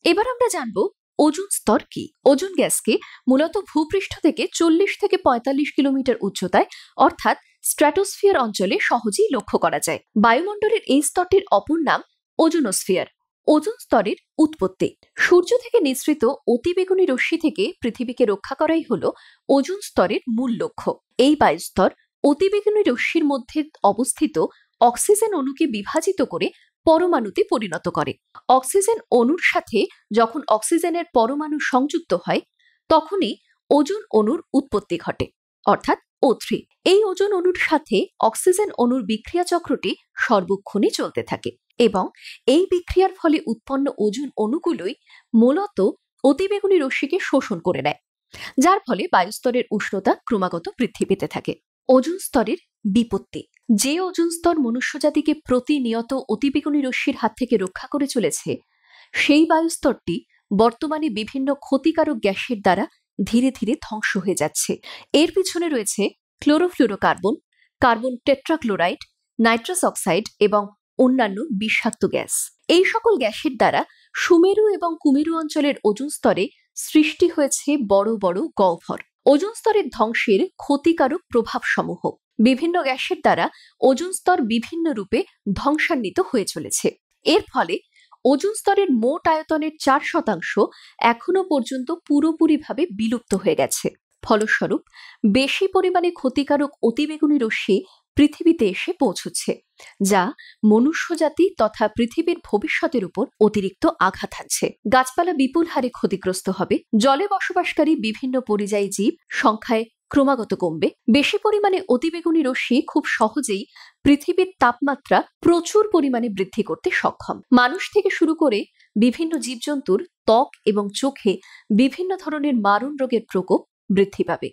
এবার আমরা জানবো ওজোন স্তর কি। ওজোন গ্যাসকে মূলত ভূপৃষ্ঠ থেকে 40 থেকে 45 কিলোমিটার উচ্চতায় অর্থাৎ স্ট্র্যাটোস্ফিয়ার অঞ্চলে সহজেই লক্ষ্য করা যায়। বায়ুমণ্ডলের এই স্তরটির অপর নাম ওজোনোস্ফিয়ার। ওজোন স্তরের উৎপত্তি। সূর্য থেকে নিঃসৃত অতিবেগুনি রশ্মি থেকে পৃথিবীকে রক্ষা করাই হলো ওজোন স্তরের মূল লক্ষ্য। এই বায়ুস্তর অতিবেগুনি রশ্মির মধ্যে অবস্থিত অক্সিজেন অণুকে বিভাজিত করে পরমাণুতে পরিণত করে। অক্সিজেন অণুর সাথে যখন অক্সিজেনের পরমাণু সংযুক্ত হয় তখনই ওজোন অণুর উৎপত্তি ঘটে, অর্থাৎ O3। এই ওজোন অণুর সাথে অক্সিজেন অণুর বিক্রিয়া চক্রটি সর্বক্ষণই চলতে থাকে এবং এই বিক্রিয়ার ফলে উৎপন্ন ওজোন অণুগুলোই মূলত অতিবেগুনি রশ্মিকে শোষণ করে নেয়, যার ফলে বায়ুস্তরের উষ্ণতা ক্রমাগত বৃদ্ধি পেতে থাকে। ওজোন স্তরের বিপত্তি। যে ওজোন স্তর মনুষ্যজাতিকে প্রতিনিয়ত অতিবেগুনি রশ্মির হাত থেকে রক্ষা করে চলেছে, সেই বায়ুস্তরটি বর্তমানে বিভিন্ন ক্ষতিকারক গ্যাসের দ্বারা ধীরে ধীরে ধ্বংস হয়ে যাচ্ছে। এর পিছনে রয়েছে chlorofluorocarbon, carbon tetrachloride, nitrous oxide এবং অন্যান্য বিষাক্ত গ্যাস। এই সকল গ্যাসের দ্বারা সুমেরু এবং কুমেরু অঞ্চলের ওজোন স্তরে সৃষ্টি হয়েছে বড় বড় গহ্বর। ওজোন স্তরের ধ্বংসের ক্ষতিকারক প্রভাবসমূহ। বিভিন্ন গ্যাসের দ্বারা ওজোন স্তর বিভিন্ন রূপে ধ্বংসান্বিত হয়ে চলেছে। এর ফলে ওজোন স্তরের মোট আয়তনের 4% এখনো পর্যন্ত পুরোপুরিভাবে বিলুপ্ত হয়ে গেছে। ফলস্বরূপ বেশি পরিমাণে ক্ষতিকারক অতিবেগুনি রশ্মি পৃথিবীতে এসে পৌঁছচ্ছে, যা মনুষ্যজাতি তথা পৃথিবীর ভবিষ্যতের উপর অতিরিক্ত আঘাত হানছে। গাছপালা বিপুল হারে ক্ষতিগ্রস্ত হবে। জলে বসবাসকারী বিভিন্ন পরিযায়ী জীব সংখ্যায় ক্রমাগত কমবে। বেশি পরিমাণে অতিবেগুনি রশ্মি খুব সহজেই পৃথিবীর তাপমাত্রা প্রচুর পরিমাণে বৃদ্ধি করতে সক্ষম। মানুষ থেকে শুরু করে বিভিন্ন জীবজন্তুর ত্বক এবং চোখে বিভিন্ন ধরনের মারণ রোগের প্রকোপ বৃদ্ধি পাবে।